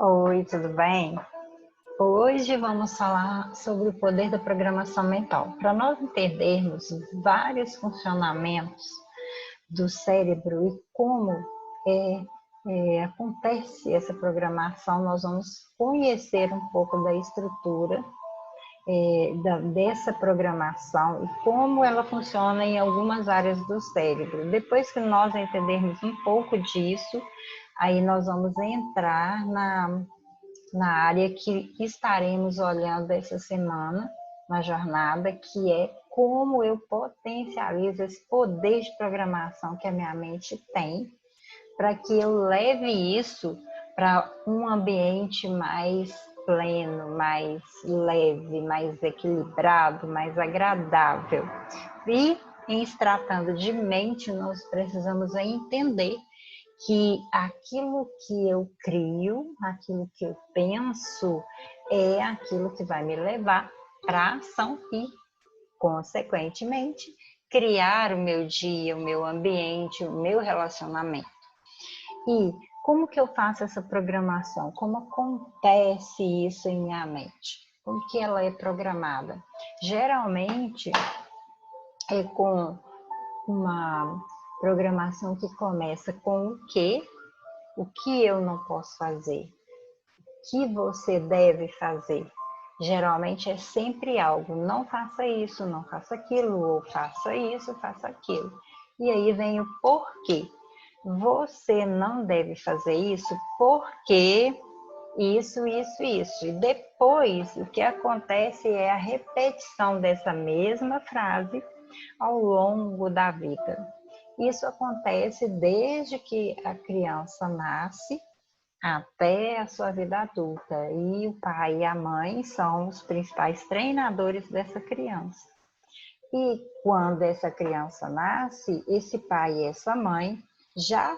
Oi, tudo bem? Hoje vamos falar sobre o poder da programação mental. Para nós entendermos vários funcionamentos do cérebro e como acontece essa programação, nós vamos conhecer um pouco da estrutura dessa programação e como ela funciona em algumas áreas do cérebro. Depois que nós entendermos um pouco disso, aí nós vamos entrar na área que estaremos olhando essa semana, na jornada, que é como eu potencializo esse poder de programação que a minha mente tem, para que eu leve isso para um ambiente mais pleno, mais leve, mais equilibrado, mais agradável. E em se tratando de mente, nós precisamos entender que aquilo que eu crio, aquilo que eu penso, é aquilo que vai me levar para a ação e, consequentemente, criar o meu dia, o meu ambiente, o meu relacionamento. E como que eu faço essa programação? Como acontece isso em minha mente? Como que ela é programada? Geralmente é com uma programação que começa com o que eu não posso fazer, o que você deve fazer. Geralmente é sempre algo, não faça isso, não faça aquilo, ou faça isso, faça aquilo. E aí vem o porquê. Você não deve fazer isso porque isso, isso, isso. E depois o que acontece é a repetição dessa mesma frase ao longo da vida. Isso acontece desde que a criança nasce até a sua vida adulta. E o pai e a mãe são os principais treinadores dessa criança. E quando essa criança nasce, esse pai e essa mãe já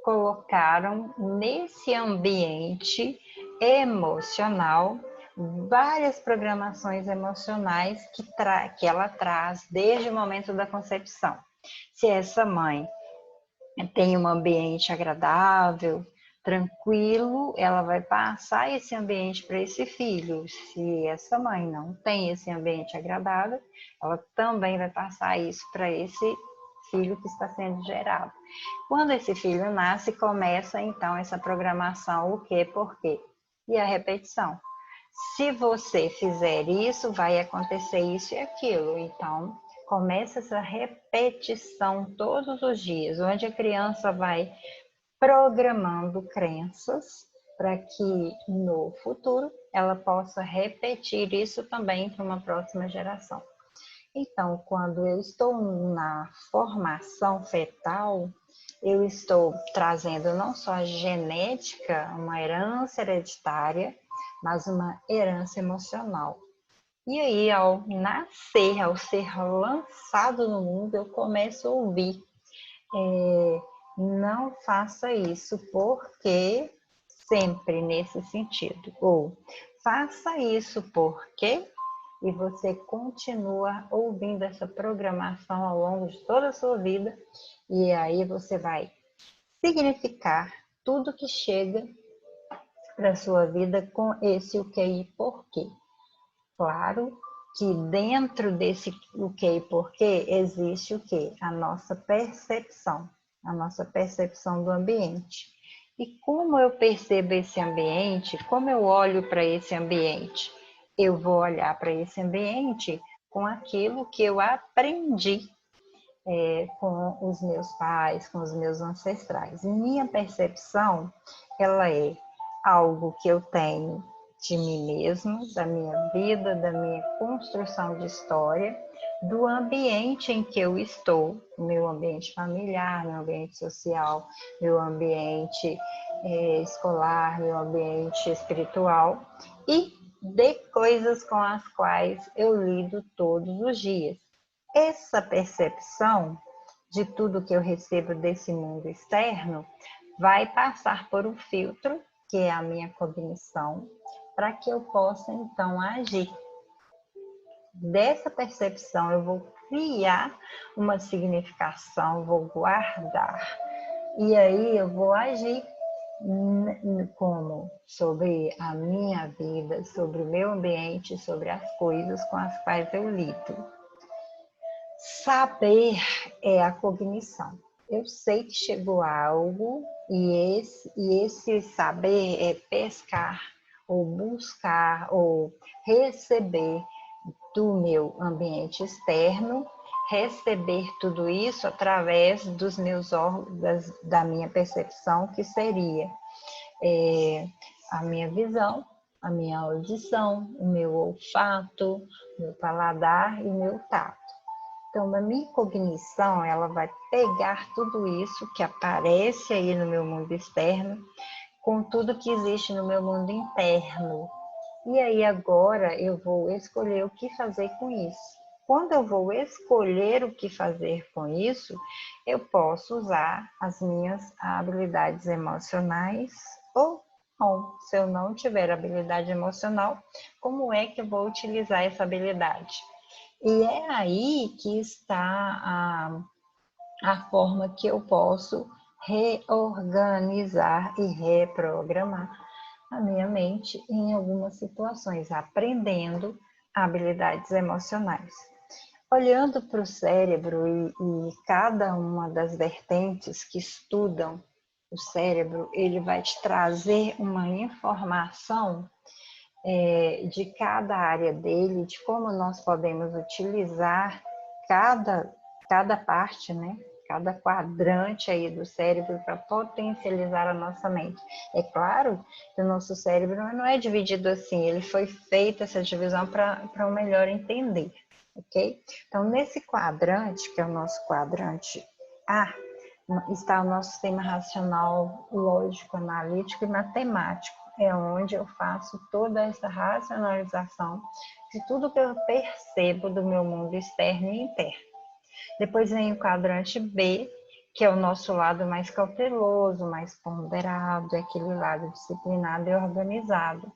colocaram nesse ambiente emocional várias programações emocionais que ela traz desde o momento da concepção. Se essa mãe tem um ambiente agradável, tranquilo, ela vai passar esse ambiente para esse filho. Se essa mãe não tem esse ambiente agradável, ela também vai passar isso para esse filho que está sendo gerado. Quando esse filho nasce, começa então essa programação, o que, por quê? E a repetição. Se você fizer isso, vai acontecer isso e aquilo. Então, começa essa repetição todos os dias, onde a criança vai programando crenças para que no futuro ela possa repetir isso também para uma próxima geração. Então, quando eu estou na formação fetal, eu estou trazendo não só a genética, uma herança hereditária, mas uma herança emocional. E aí, ao nascer, ao ser lançado no mundo, eu começo a ouvir: não faça isso porque, sempre nesse sentido, ou faça isso porque, e você continua ouvindo essa programação ao longo de toda a sua vida, e aí você vai significar tudo que chega para a sua vida com esse o que e porquê. Claro que dentro desse o que e porquê existe o que? A nossa percepção do ambiente. E como eu percebo esse ambiente, como eu olho para esse ambiente? Eu vou olhar para esse ambiente com aquilo que eu aprendi com os meus pais, com os meus ancestrais. E minha percepção, ela é algo que eu tenho de mim mesmo, da minha vida, da minha construção de história, do ambiente em que eu estou, meu ambiente familiar, meu ambiente social, meu ambiente escolar, meu ambiente espiritual e de coisas com as quais eu lido todos os dias. Essa percepção de tudo que eu recebo desse mundo externo vai passar por um filtro, que é a minha cognição, para que eu possa então agir. Dessa percepção eu vou criar uma significação, vou guardar. E aí eu vou agir como sobre a minha vida, sobre o meu ambiente, sobre as coisas com as quais eu lido. Saber é a cognição. Eu sei que chegou algo e esse saber é pescar ou buscar ou receber do meu ambiente externo, receber tudo isso através dos meus órgãos, da minha percepção, que seria a minha visão, a minha audição, o meu olfato, o meu paladar e o meu tato. Então, a minha cognição, ela vai pegar tudo isso que aparece aí no meu mundo externo, com tudo que existe no meu mundo interno. E aí agora eu vou escolher o que fazer com isso. Quando eu vou escolher o que fazer com isso, eu posso usar as minhas habilidades emocionais ou não. Se eu não tiver habilidade emocional, como é que eu vou utilizar essa habilidade? E é aí que está a forma que eu posso reorganizar e reprogramar a minha mente em algumas situações, aprendendo habilidades emocionais. Olhando para o cérebro e cada uma das vertentes que estudam o cérebro, ele vai te trazer uma informação de cada área dele, de como nós podemos utilizar cada parte, né? Cada quadrante aí do cérebro para potencializar a nossa mente. É claro que o nosso cérebro não é dividido assim, ele foi feita essa divisão para o melhor entender, ok? Então, nesse quadrante, que é o nosso quadrante A, está o nosso sistema racional, lógico, analítico e matemático. É onde eu faço toda essa racionalização de tudo que eu percebo do meu mundo externo e interno. Depois vem o quadrante B, que é o nosso lado mais cauteloso, mais ponderado, é aquele lado disciplinado e organizado.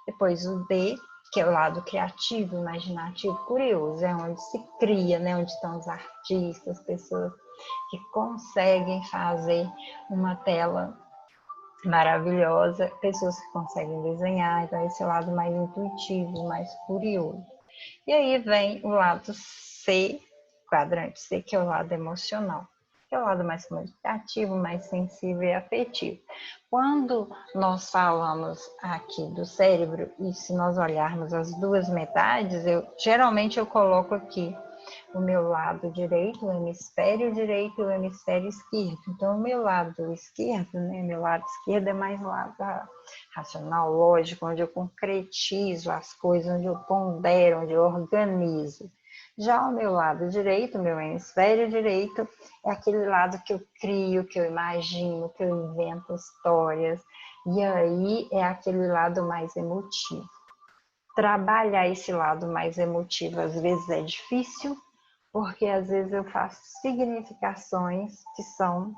Depois o D, que é o lado criativo, imaginativo, curioso, é onde se cria, né? Onde estão os artistas, pessoas que conseguem fazer uma tela maravilhosa, pessoas que conseguem desenhar, então esse lado mais intuitivo, mais curioso. E aí vem o lado C, quadrante C, que é o lado emocional, que é o lado mais comunicativo, mais sensível e afetivo. Quando nós falamos aqui do cérebro, e se nós olharmos as duas metades, geralmente eu coloco aqui o meu lado direito, o hemisfério direito e o hemisfério esquerdo. Então, o meu lado esquerdo, né? Meu lado esquerdo é mais lado racional, lógico, onde eu concretizo as coisas, onde eu pondero, onde eu organizo. Já o meu lado direito, meu hemisfério direito, é aquele lado que eu crio, que eu imagino, que eu invento histórias. E aí é aquele lado mais emotivo. Trabalhar esse lado mais emotivo às vezes é difícil, porque às vezes eu faço significações que são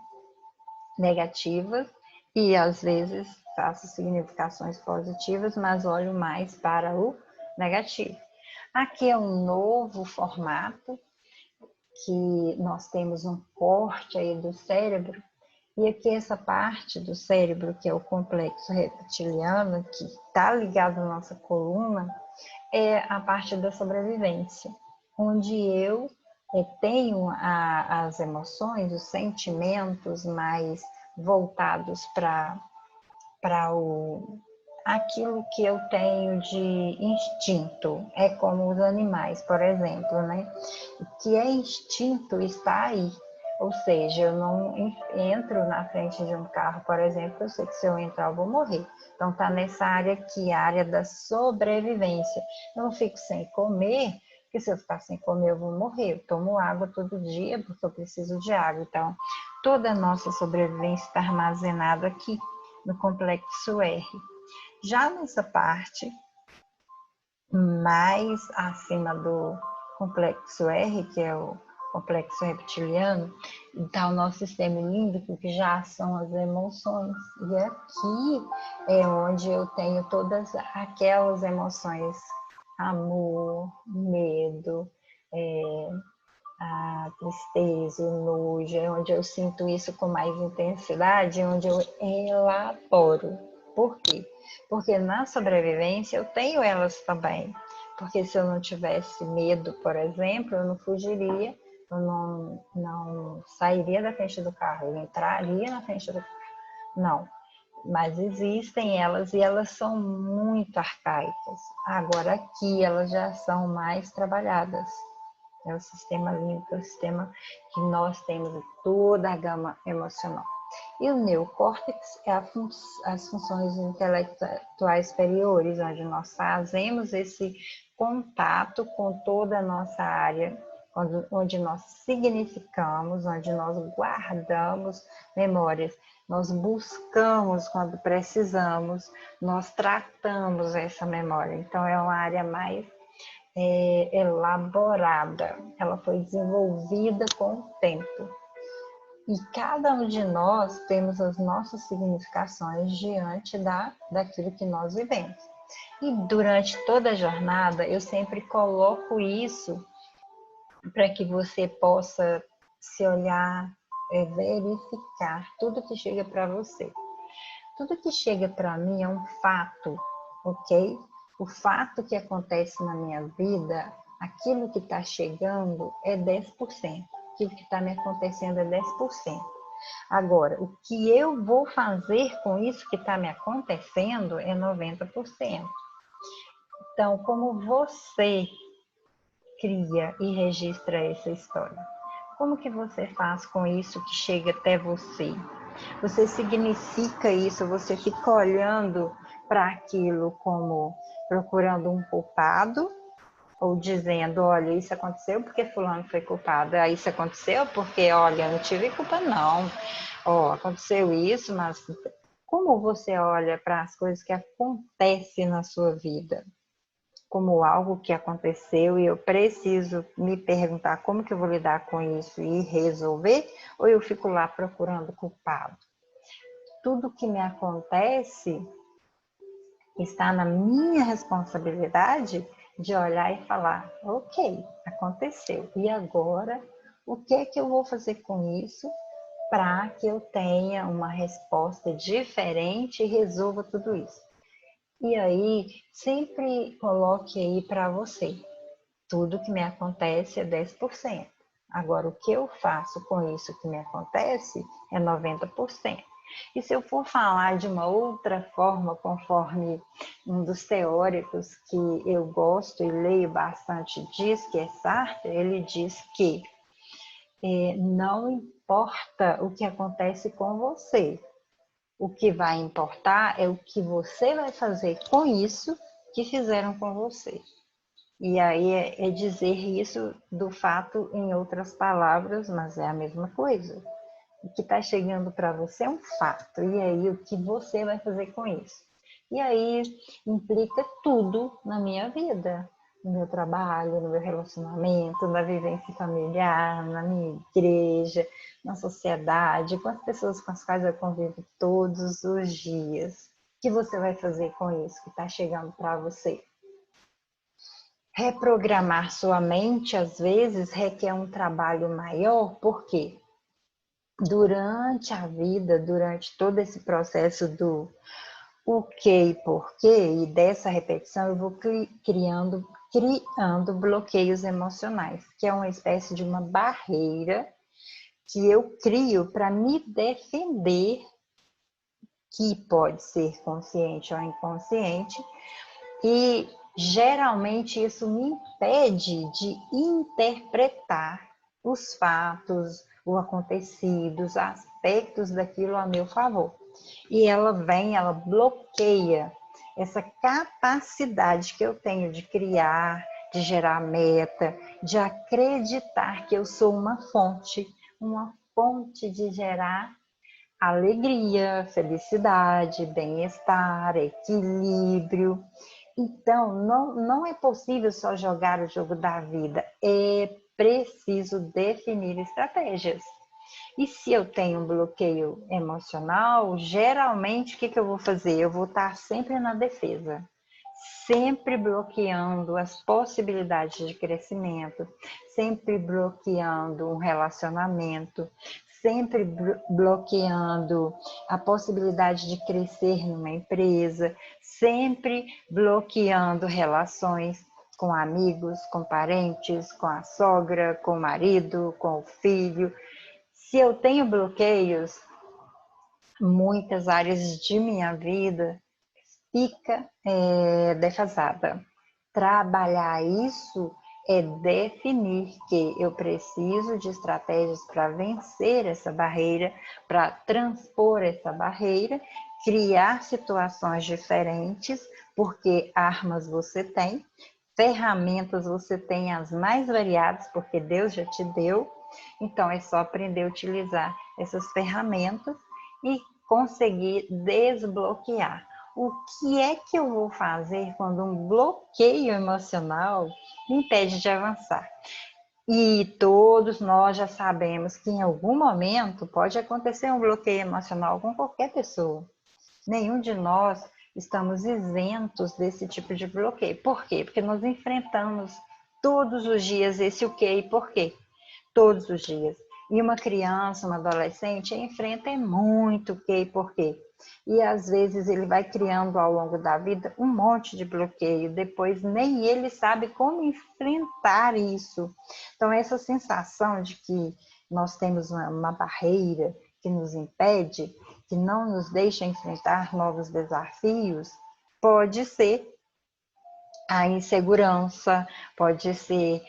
negativas e às vezes faço significações positivas, mas olho mais para o negativo. Aqui é um novo formato que nós temos um corte aí do cérebro, e aqui essa parte do cérebro, que é o complexo reptiliano, que está ligado à nossa coluna, é a parte da sobrevivência, onde eu tenho as emoções, os sentimentos mais voltados para aquilo que eu tenho de instinto. É como os animais, por exemplo, né? O que é instinto está aí. Ou seja, eu não entro na frente de um carro, por exemplo, eu sei que se eu entrar eu vou morrer. Então está nessa área aqui, a área da sobrevivência. Eu não fico sem comer, porque se eu ficar sem comer eu vou morrer. Eu tomo água todo dia porque eu preciso de água. Então, toda a nossa sobrevivência está armazenada aqui no complexo R. Já nessa parte, mais acima do complexo R, que é o complexo reptiliano, está o nosso sistema límbico, que já são as emoções. E aqui é onde eu tenho todas aquelas emoções: amor, medo, a tristeza, o nojo, é onde eu sinto isso com mais intensidade, onde eu elaboro. Por quê? Porque na sobrevivência eu tenho elas também. Porque se eu não tivesse medo, por exemplo, eu não fugiria, eu não sairia da frente do carro, eu entraria na frente do carro. Não, mas existem elas e elas são muito arcaicas. Agora aqui elas já são mais trabalhadas. É o sistema límbico, é o sistema que nós temos em toda a gama emocional. E o neocórtex é as funções intelectuais superiores, onde nós fazemos esse contato com toda a nossa área, onde nós significamos, onde nós guardamos memórias, nós buscamos quando precisamos, nós tratamos essa memória. Então, é uma área mais elaborada, ela foi desenvolvida com o tempo. E cada um de nós temos as nossas significações diante daquilo que nós vivemos. E durante toda a jornada, eu sempre coloco isso para que você possa se olhar, verificar tudo que chega para você. Tudo que chega para mim é um fato, ok? O fato que acontece na minha vida, aquilo que está chegando é 10%. Aquilo que está me acontecendo é 10%. Agora, o que eu vou fazer com isso que está me acontecendo é 90%. Então, como você cria e registra essa história? Como que você faz com isso que chega até você? Você significa isso, você fica olhando para aquilo como procurando um culpado, ou dizendo, olha, isso aconteceu porque fulano foi culpado, isso aconteceu porque, olha, eu não tive culpa não, aconteceu isso, mas como você olha para as coisas que acontecem na sua vida? Como algo que aconteceu e eu preciso me perguntar como que eu vou lidar com isso e resolver, ou eu fico lá procurando culpado? Tudo que me acontece está na minha responsabilidade de olhar e falar, ok, aconteceu. E agora, o que é que eu vou fazer com isso para que eu tenha uma resposta diferente e resolva tudo isso? E aí, sempre coloque aí para você, tudo que me acontece é 10%. Agora, o que eu faço com isso que me acontece é 90%. E se eu for falar de uma outra forma, conforme um dos teóricos que eu gosto e leio bastante diz, que é Sartre, ele diz que não importa o que acontece com você, o que vai importar é o que você vai fazer com isso que fizeram com você. E aí é dizer isso do fato em outras palavras, mas é a mesma coisa. O que está chegando para você é um fato. E aí, o que você vai fazer com isso? E aí, implica tudo na minha vida. No meu trabalho, no meu relacionamento, na vivência familiar, na minha igreja, na sociedade, com as pessoas com as quais eu convivo todos os dias. O que você vai fazer com isso que está chegando para você? Reprogramar sua mente, às vezes, requer um trabalho maior, por quê? Durante a vida, durante todo esse processo do o que e porquê, e dessa repetição, eu vou criando bloqueios emocionais, que é uma espécie de uma barreira que eu crio para me defender, que pode ser consciente ou inconsciente, e geralmente isso me impede de interpretar os fatos, o acontecido, os aspectos daquilo a meu favor. E ela bloqueia essa capacidade que eu tenho de criar, de gerar meta, de acreditar que eu sou uma fonte de gerar alegria, felicidade, bem-estar, equilíbrio. Então, não é possível só jogar o jogo da vida, é preciso definir estratégias. E se eu tenho um bloqueio emocional, geralmente o que eu vou fazer? Eu vou estar sempre na defesa, sempre bloqueando as possibilidades de crescimento, sempre bloqueando um relacionamento, sempre bloqueando a possibilidade de crescer numa empresa, sempre bloqueando relações com amigos, com parentes, com a sogra, com o marido, com o filho. Se eu tenho bloqueios, muitas áreas de minha vida fica defasada. Trabalhar isso é definir que eu preciso de estratégias para vencer essa barreira, para transpor essa barreira, criar situações diferentes, porque armas você tem, ferramentas você tem as mais variadas, porque Deus já te deu, então é só aprender a utilizar essas ferramentas e conseguir desbloquear. O que é que eu vou fazer quando um bloqueio emocional me impede de avançar? E todos nós já sabemos que em algum momento pode acontecer um bloqueio emocional com qualquer pessoa. Nenhum de nós estamos isentos desse tipo de bloqueio. Por quê? Porque nós enfrentamos todos os dias esse o quê e por quê. Todos os dias. E uma criança, uma adolescente, enfrenta muito o quê e por quê. E às vezes ele vai criando ao longo da vida um monte de bloqueio, depois nem ele sabe como enfrentar isso. Então essa sensação de que nós temos uma barreira que nos impede, que não nos deixa enfrentar novos desafios, pode ser a insegurança, pode ser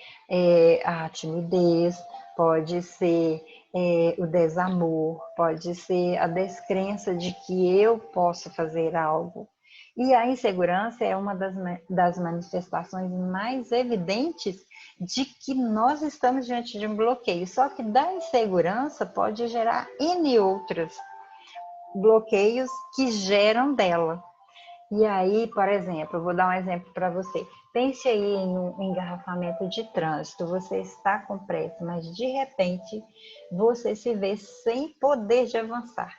a timidez, pode ser o desamor, pode ser a descrença de que eu posso fazer algo. E a insegurança é uma das manifestações mais evidentes de que nós estamos diante de um bloqueio. Só que da insegurança pode gerar N outros bloqueios que geram dela. E aí, por exemplo, eu vou dar um exemplo para você. Pense aí em um engarrafamento de trânsito. Você está com pressa, mas de repente você se vê sem poder de avançar.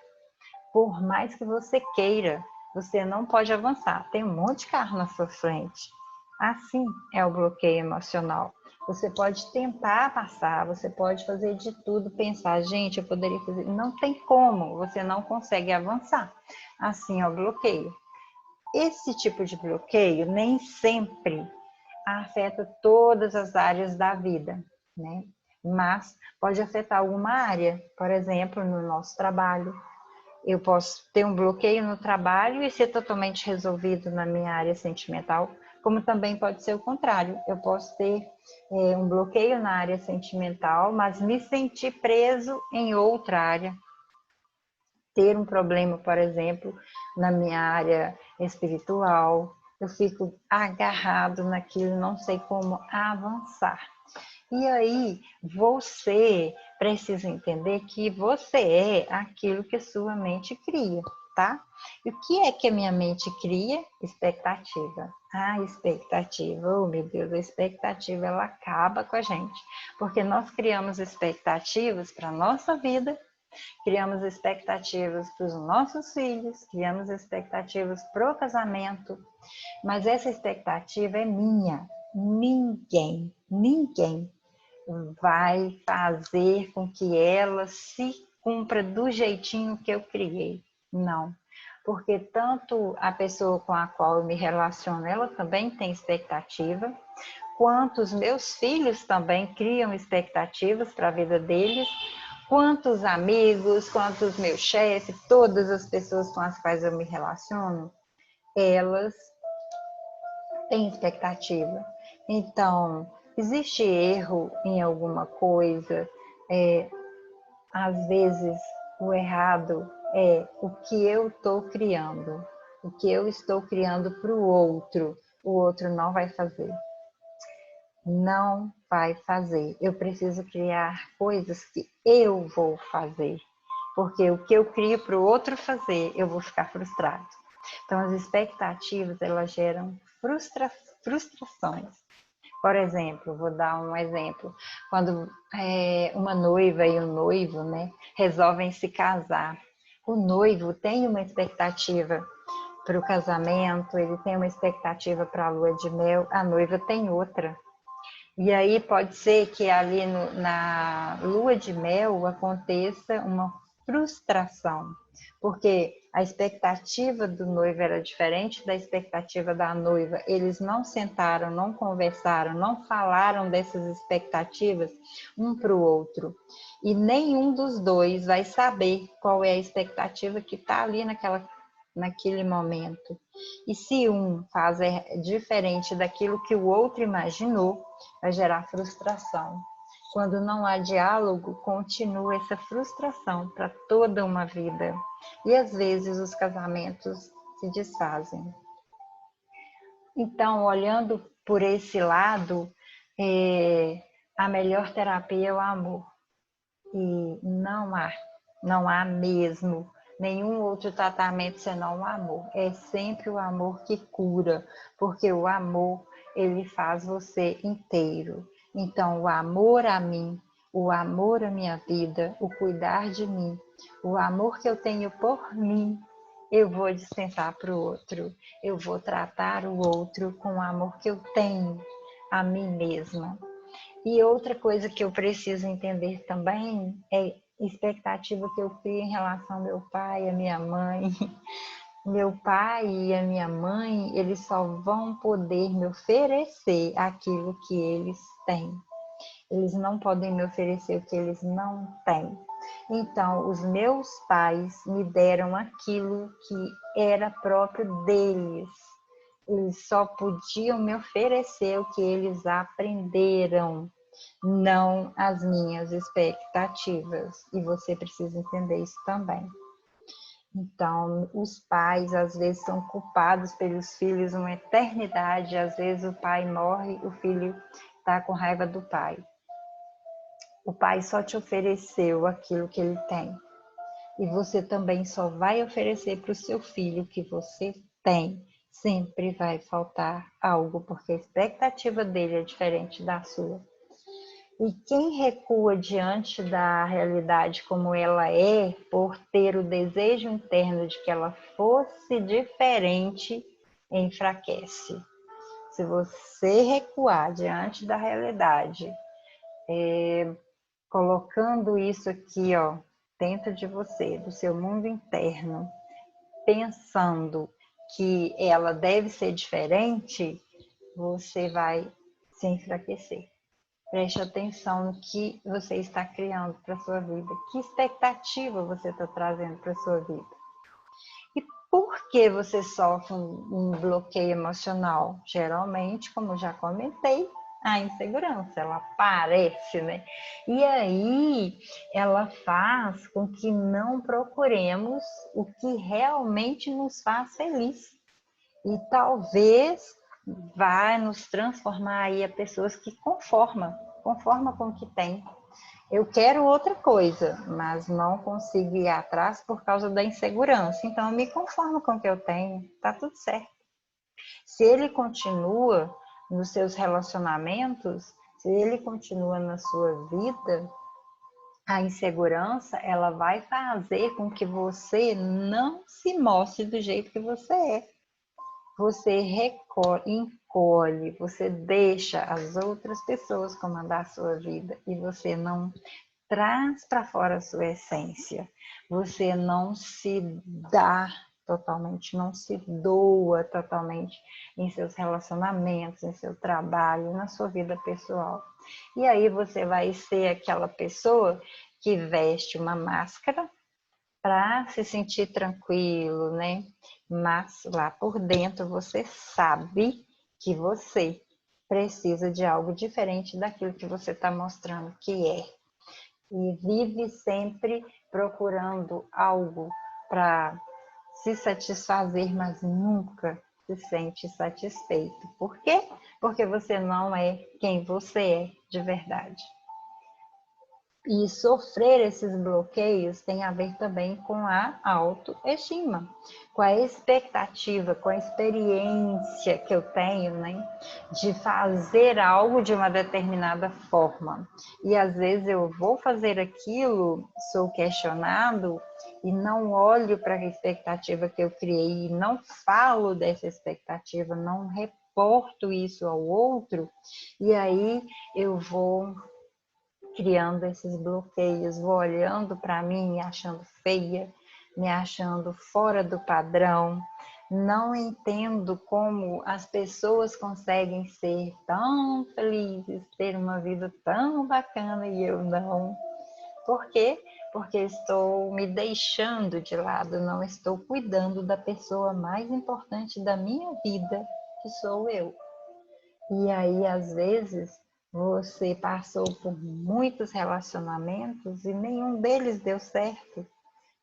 Por mais que você queira, você não pode avançar. Tem um monte de carro na sua frente. Assim é o bloqueio emocional. Você pode tentar passar, você pode fazer de tudo, pensar, gente, eu poderia fazer. Não tem como, você não consegue avançar. Assim é o bloqueio. Esse tipo de bloqueio nem sempre afeta todas as áreas da vida, né? Mas pode afetar alguma área, por exemplo, no nosso trabalho. Eu posso ter um bloqueio no trabalho e ser totalmente resolvido na minha área sentimental, como também pode ser o contrário. Eu posso ter um bloqueio na área sentimental, mas me sentir preso em outra área. Ter um problema, por exemplo, na minha área espiritual, eu fico agarrado naquilo, não sei como avançar. E aí, você precisa entender que você é aquilo que sua mente cria, tá? E o que é que a minha mente cria? Expectativa. A expectativa, oh meu Deus, a expectativa ela acaba com a gente, porque nós criamos expectativas para a nossa vida, criamos expectativas para os nossos filhos, criamos expectativas para o casamento, mas essa expectativa é minha. Ninguém vai fazer com que ela se cumpra do jeitinho que eu criei. Não. Porque tanto a pessoa com a qual eu me relaciono, ela também tem expectativa, quanto os meus filhos também criam expectativas para a vida deles, quanto os amigos, quanto os meus chefes, todas as pessoas com as quais eu me relaciono, elas têm expectativa. Então, existe erro em alguma coisa, às vezes o errado é o que eu estou criando, o que eu estou criando para o outro não vai fazer. Não vai fazer. Eu preciso criar coisas que eu vou fazer, porque o que eu crio para o outro fazer, eu vou ficar frustrado. Então, as expectativas, elas geram frustrações. Por exemplo, vou dar um exemplo. Quando uma noiva e um noivo, né, resolvem se casar, o noivo tem uma expectativa para o casamento, ele tem uma expectativa para a lua de mel, a noiva tem outra. E aí pode ser que ali na lua de mel aconteça uma frustração, porque a expectativa do noivo era diferente da expectativa da noiva. Eles não sentaram, não conversaram, não falaram dessas expectativas um para o outro. E nenhum dos dois vai saber qual é a expectativa que está ali naquele momento. E se um faz diferente daquilo que o outro imaginou, vai gerar frustração. Quando não há diálogo, continua essa frustração para toda uma vida. E às vezes os casamentos se desfazem. Então, olhando por esse lado, a melhor terapia é o amor. E não há mesmo nenhum outro tratamento senão o amor. É sempre o amor que cura, porque o amor, ele faz você inteiro. Então, o amor a mim, o amor à minha vida, o cuidar de mim, o amor que eu tenho por mim, eu vou dispensar para o outro. Eu vou tratar o outro com o amor que eu tenho a mim mesma. E outra coisa que eu preciso entender também é a expectativa que eu tenho em relação ao meu pai e à minha mãe. Meu pai e a minha mãe, eles só vão poder me oferecer aquilo que eles têm. Eles não podem me oferecer o que eles não têm. Então, os meus pais me deram aquilo que era próprio deles. Eles só podiam me oferecer o que eles aprenderam, não as minhas expectativas. E você precisa entender isso também. Então, os pais às vezes são culpados pelos filhos uma eternidade. Às vezes o pai morre, o filho está com raiva do pai. O pai só te ofereceu aquilo que ele tem. E você também só vai oferecer para o seu filho o que você tem. Sempre vai faltar algo, porque a expectativa dele é diferente da sua. E quem recua diante da realidade como ela é, por ter o desejo interno de que ela fosse diferente, enfraquece. Se você recuar diante da realidade, colocando isso aqui, ó, dentro de você, do seu mundo interno, pensando que ela deve ser diferente, você vai se enfraquecer. Preste atenção no que você está criando para a sua vida, que expectativa você está trazendo para a sua vida. E por que você sofre um bloqueio emocional? Geralmente, como eu já comentei, a insegurança, ela aparece, né? E aí, ela faz com que não procuremos o que realmente nos faz feliz. E talvez vai nos transformar aí a pessoas que conforma com o que tem. Eu quero outra coisa, mas não consigo ir atrás por causa da insegurança. Então, eu me conformo com o que eu tenho, tá tudo certo. Se ele continua nos seus relacionamentos, se ele continua na sua vida, a insegurança, ela vai fazer com que você não se mostre do jeito que você é. Você encolhe, você deixa as outras pessoas comandar a sua vida e você não traz para fora a sua essência. Você não se dá totalmente, não se doa totalmente em seus relacionamentos, em seu trabalho, na sua vida pessoal. E aí você vai ser aquela pessoa que veste uma máscara para se sentir tranquilo, né? Mas lá por dentro você sabe que você precisa de algo diferente daquilo que você está mostrando que é. E vive sempre procurando algo para se satisfazer, mas nunca se sente satisfeito. Por quê? Porque você não é quem você é de verdade. E sofrer esses bloqueios tem a ver também com a autoestima, com a expectativa, com a experiência que eu tenho, né, de fazer algo de uma determinada forma. E às vezes eu vou fazer aquilo, sou questionado e não olho para a expectativa que eu criei, não falo dessa expectativa, não reporto isso ao outro, e aí eu vou criando esses bloqueios, vou olhando para mim, me achando feia, me achando fora do padrão, não entendo como as pessoas conseguem ser tão felizes, ter uma vida tão bacana e eu não. Por quê? Porque estou me deixando de lado, não estou cuidando da pessoa mais importante da minha vida, que sou eu. E aí, às vezes, você passou por muitos relacionamentos e nenhum deles deu certo.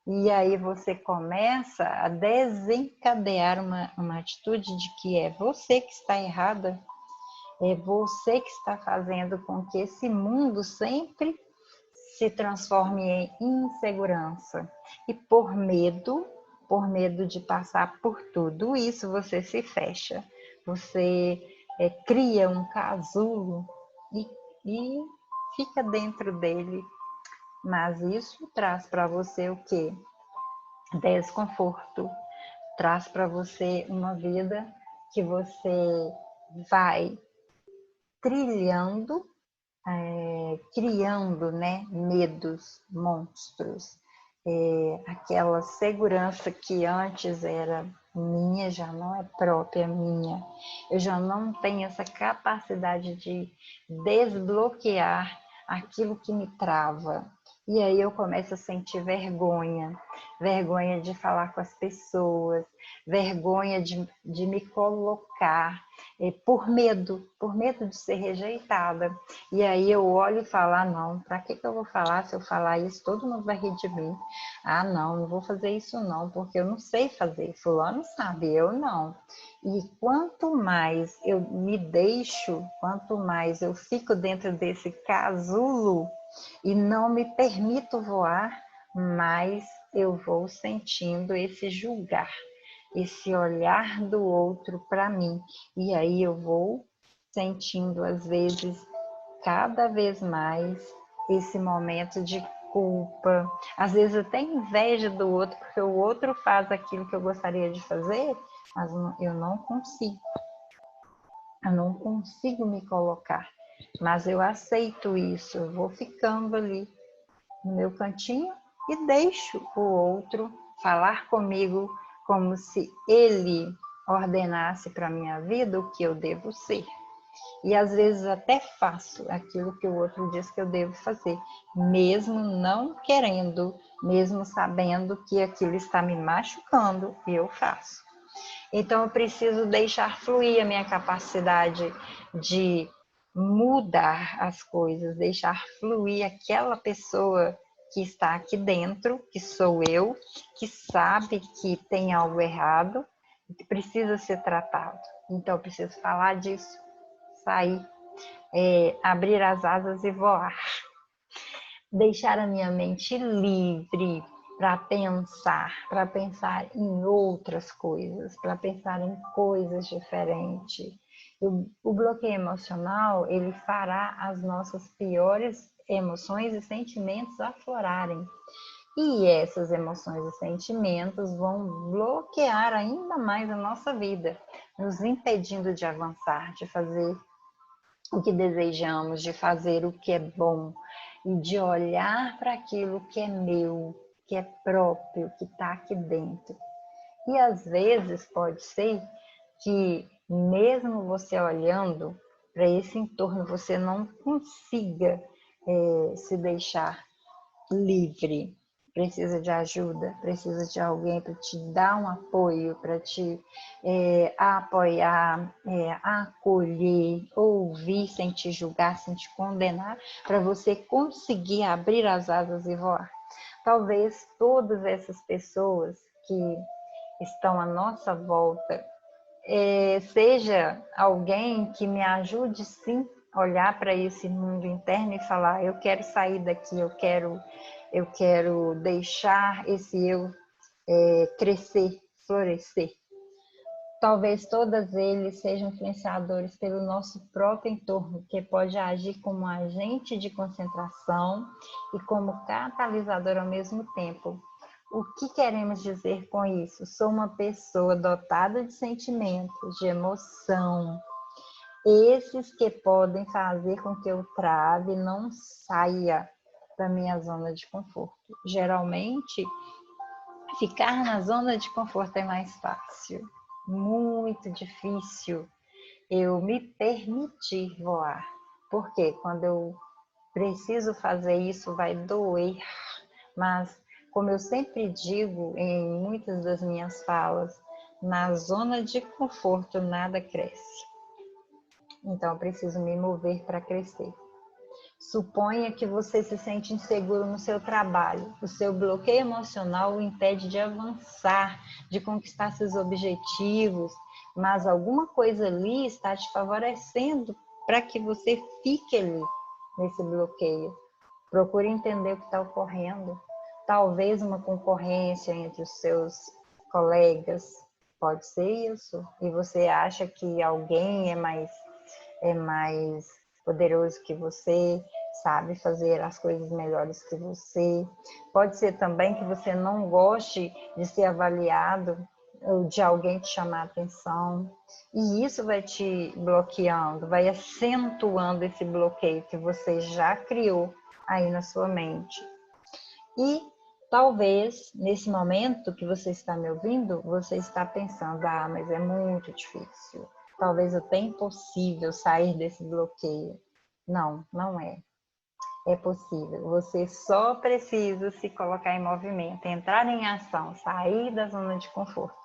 E aí você começa a desencadear uma atitude de que é você que está errada, é você que está fazendo com que esse mundo sempre se transforme em insegurança. E por medo de passar por tudo isso, você se fecha. Você cria um casulo e fica dentro dele. Mas isso traz para você o quê? Desconforto. Traz para você uma vida que você vai trilhando, criando, né, medos, monstros. Aquela segurança que antes era minha já não é própria minha. Eu já não tenho essa capacidade de desbloquear aquilo que me trava. E aí eu começo a sentir vergonha, vergonha de falar com as pessoas, vergonha de me colocar, por medo de ser rejeitada. E aí eu olho e falo, ah, não, para que eu vou falar? Se eu falar isso, todo mundo vai rir de mim. Ah, não vou fazer isso não, porque eu não sei fazer. Fulano sabe, eu não. E quanto mais eu me deixo, quanto mais eu fico dentro desse casulo e não me permito voar, mais eu vou sentindo esse julgar, esse olhar do outro para mim. E aí eu vou sentindo, às vezes, cada vez mais esse momento de culpa, às vezes até inveja do outro, porque o outro faz aquilo que eu gostaria de fazer, mas eu não consigo me colocar. Mas eu aceito isso, eu vou ficando ali no meu cantinho e deixo o outro falar comigo como se ele ordenasse para minha vida o que eu devo ser. E às vezes até faço aquilo que o outro diz que eu devo fazer, mesmo não querendo, mesmo sabendo que aquilo está me machucando, eu faço. Então eu preciso deixar fluir a minha capacidade de mudar as coisas, deixar fluir aquela pessoa que está aqui dentro, que sou eu, que sabe que tem algo errado e que precisa ser tratado. Então eu preciso falar disso, sair, abrir as asas e voar. Deixar a minha mente livre para pensar em outras coisas, para pensar em coisas diferentes. O bloqueio emocional, ele fará as nossas piores emoções e sentimentos aflorarem. E essas emoções e sentimentos vão bloquear ainda mais a nossa vida, nos impedindo de avançar, de fazer o que desejamos, de fazer o que é bom e de olhar para aquilo que é meu, que é próprio, que está aqui dentro. E às vezes pode ser que, mesmo você olhando para esse entorno, você não consiga se deixar livre, precisa de ajuda, precisa de alguém para te dar um apoio, para te apoiar, acolher, ouvir sem te julgar, sem te condenar, para você conseguir abrir as asas e voar. Talvez todas essas pessoas que estão à nossa volta seja alguém que me ajude sim olhar para esse mundo interno e falar, eu quero sair daqui, eu quero deixar esse eu crescer, florescer. Talvez todos eles sejam influenciadores pelo nosso próprio entorno, que pode agir como agente de concentração e como catalisador ao mesmo tempo. O que queremos dizer com isso? Sou uma pessoa dotada de sentimentos, de emoção, esses que podem fazer com que eu trave e não saia da minha zona de conforto. Geralmente, ficar na zona de conforto é mais fácil. Muito difícil eu me permitir voar. Porque quando eu preciso fazer isso, vai doer. Mas, como eu sempre digo em muitas das minhas falas, na zona de conforto nada cresce. Então, eu preciso me mover para crescer. Suponha que você se sente inseguro no seu trabalho. O seu bloqueio emocional o impede de avançar, de conquistar seus objetivos, mas alguma coisa ali está te favorecendo para que você fique ali nesse bloqueio. Procure entender o que está ocorrendo. Talvez uma concorrência entre os seus colegas, pode ser isso, e você acha que alguém é mais poderoso que você, sabe fazer as coisas melhores que você. Pode ser também que você não goste de ser avaliado ou de alguém te chamar a atenção. E isso vai te bloqueando, vai acentuando esse bloqueio que você já criou aí na sua mente. E talvez, nesse momento que você está me ouvindo, você está pensando, mas é muito difícil. Talvez até impossível sair desse bloqueio. Não, não é. É possível. Você só precisa se colocar em movimento, entrar em ação, sair da zona de conforto.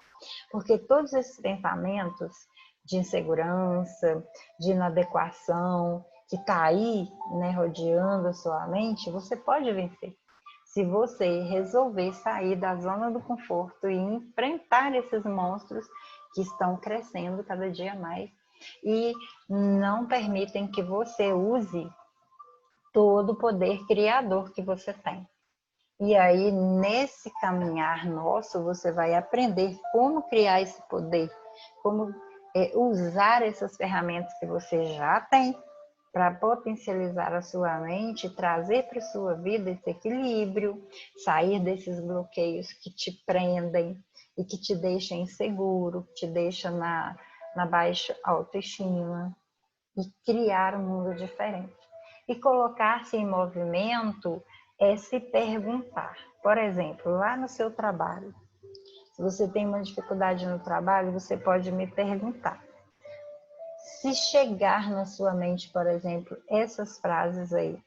Porque todos esses pensamentos de insegurança, de inadequação, que está aí, né, rodeando a sua mente, você pode vencer. Se você resolver sair da zona do conforto e enfrentar esses monstros que estão crescendo cada dia mais e não permitem que você use todo o poder criador que você tem. E aí, nesse caminhar nosso, você vai aprender como criar esse poder, como usar essas ferramentas que você já tem para potencializar a sua mente, trazer para a sua vida esse equilíbrio, sair desses bloqueios que te prendem e que te deixam inseguro, que te deixam na baixa autoestima e criar um mundo diferente. E colocar-se em movimento é se perguntar. Por exemplo, lá no seu trabalho, se você tem uma dificuldade no trabalho, você pode me perguntar. Se chegar na sua mente, por exemplo, essas frases aí,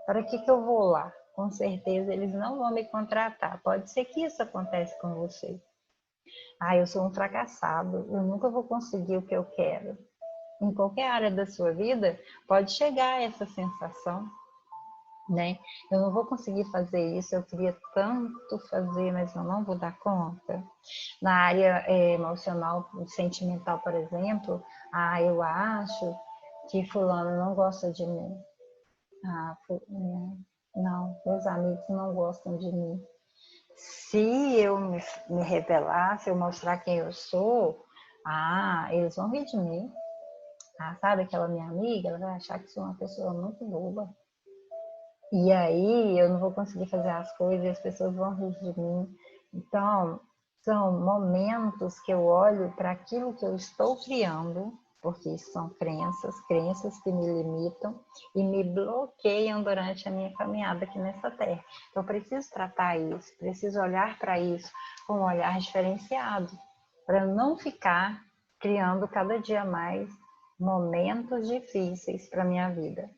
para que eu vou lá? Com certeza eles não vão me contratar. Pode ser que isso aconteça com você. Eu sou um fracassado, eu nunca vou conseguir o que eu quero. Em qualquer área da sua vida, pode chegar essa sensação, né? Eu não vou conseguir fazer isso, eu queria tanto fazer, mas eu não vou dar conta. Na área emocional, sentimental, por exemplo, eu acho que fulano não gosta de mim. Não, meus amigos não gostam de mim. Se eu me revelar, se eu mostrar quem eu sou, eles vão rir de mim. Sabe aquela minha amiga, ela vai achar que sou uma pessoa muito boba. E aí eu não vou conseguir fazer as coisas e as pessoas vão rir de mim. Então, são momentos que eu olho para aquilo que eu estou criando, porque isso são crenças que me limitam e me bloqueiam durante a minha caminhada aqui nessa terra. Então, eu preciso tratar isso, preciso olhar para isso com um olhar diferenciado, para não ficar criando cada dia mais momentos difíceis para minha vida.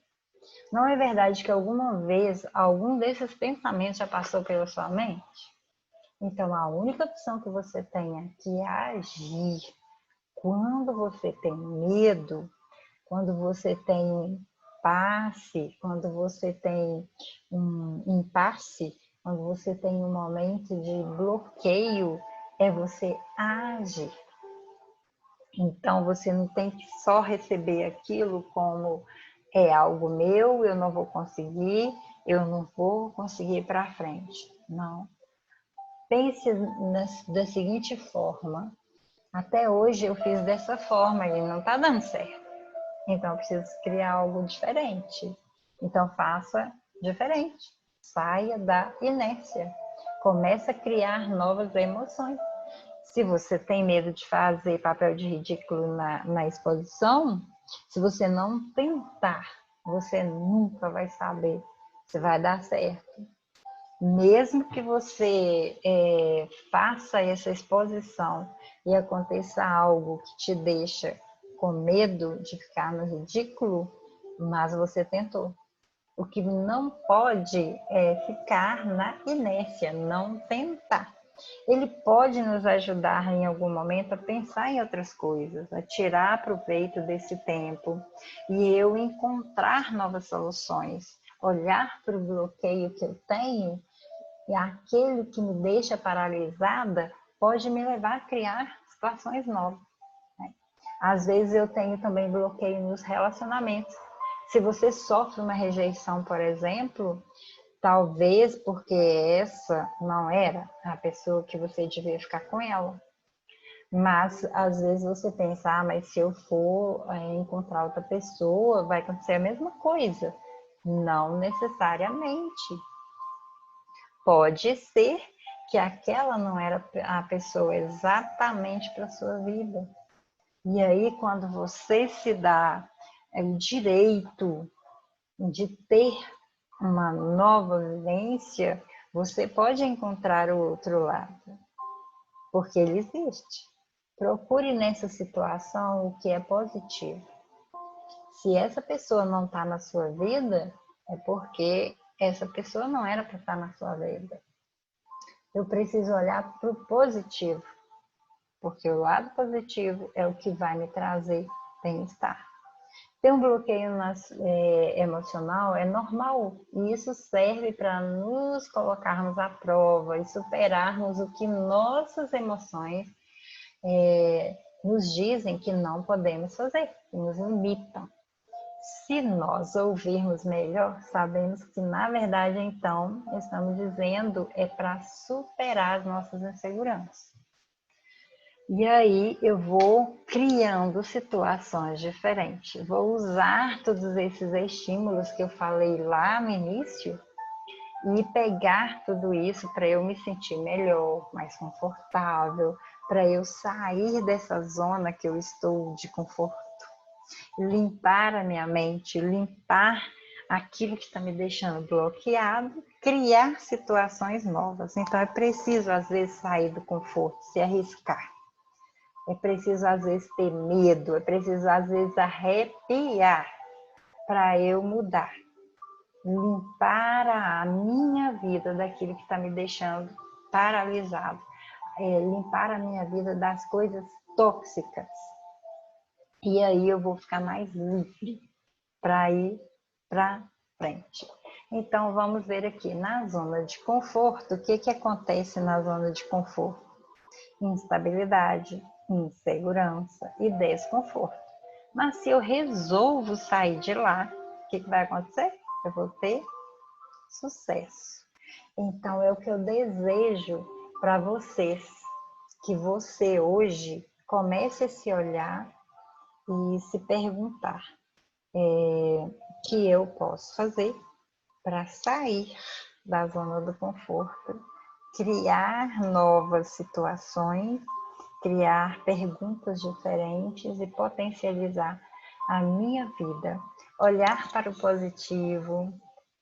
Não é verdade que alguma vez algum desses pensamentos já passou pela sua mente? Então, a única opção que você tem aqui é agir. Quando você tem medo, quando você tem impasse, quando você tem um impasse, quando você tem um momento de bloqueio, é você agir. Então, você não tem que só receber aquilo como é algo meu, eu não vou conseguir ir para frente. Não. Pense da seguinte forma: até hoje eu fiz dessa forma e não está dando certo. Então eu preciso criar algo diferente. Então faça diferente. Saia da inércia. Comece a criar novas emoções. Se você tem medo de fazer papel de ridículo na exposição, se você não tentar, você nunca vai saber se vai dar certo. Mesmo que você faça essa exposição e aconteça algo que te deixa com medo de ficar no ridículo, mas você tentou. O que não pode é ficar na inércia, não tentar. Ele pode nos ajudar em algum momento a pensar em outras coisas, a tirar proveito desse tempo e eu encontrar novas soluções, olhar para o bloqueio que eu tenho e aquele que me deixa paralisada pode me levar a criar situações novas. Né? Às vezes eu tenho também bloqueio nos relacionamentos. Se você sofre uma rejeição, por exemplo, talvez porque essa não era a pessoa que você devia ficar com ela. Mas às vezes você pensa, mas se eu for encontrar outra pessoa, vai acontecer a mesma coisa. Não necessariamente. Pode ser que aquela não era a pessoa exatamente para a sua vida. E aí, quando você se dá o direito de ter uma nova vivência, você pode encontrar o outro lado, porque ele existe. Procure nessa situação o que é positivo. Se essa pessoa não está na sua vida, é porque essa pessoa não era para estar na sua vida. Eu preciso olhar para o positivo, porque o lado positivo é o que vai me trazer bem-estar. Ter um bloqueio emocional é normal e isso serve para nos colocarmos à prova e superarmos o que nossas emoções nos dizem que não podemos fazer, que nos limitam. Se nós ouvirmos melhor, sabemos que na verdade então estamos dizendo é para superar as nossas inseguranças. E aí eu vou criando situações diferentes. Vou usar todos esses estímulos que eu falei lá no início e pegar tudo isso para eu me sentir melhor, mais confortável, para eu sair dessa zona que eu estou de conforto, limpar a minha mente, limpar aquilo que está me deixando bloqueado, criar situações novas. Então é preciso às vezes sair do conforto, se arriscar. É preciso, às vezes, ter medo, é preciso, às vezes, arrepiar para eu mudar. Limpar a minha vida daquilo que está me deixando paralisado. Limpar a minha vida das coisas tóxicas. E aí eu vou ficar mais livre para ir para frente. Então, vamos ver aqui, na zona de conforto, o que acontece na zona de conforto? Instabilidade, insegurança e desconforto. Mas se eu resolvo sair de lá, o que vai acontecer? Eu vou ter sucesso. Então é o que eu desejo para vocês, que você hoje comece a se olhar e se perguntar o que eu posso fazer para sair da zona do conforto, criar novas situações, criar perguntas diferentes e potencializar a minha vida. Olhar para o positivo,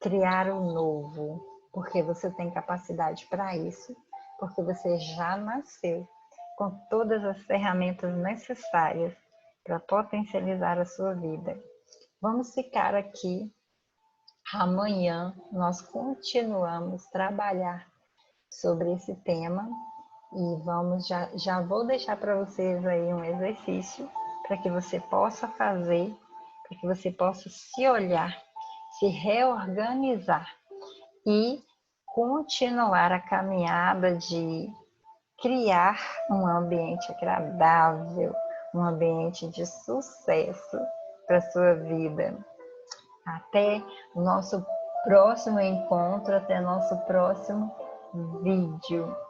criar o novo, porque você tem capacidade para isso, porque você já nasceu com todas as ferramentas necessárias para potencializar a sua vida. Vamos ficar aqui. Amanhã nós continuamos a trabalhar sobre esse tema e já vou deixar para vocês aí um exercício para que você possa fazer, para que você possa se olhar, se reorganizar e continuar a caminhada de criar um ambiente agradável, um ambiente de sucesso para a sua vida. Até o nosso próximo encontro, até nosso próximo vídeo.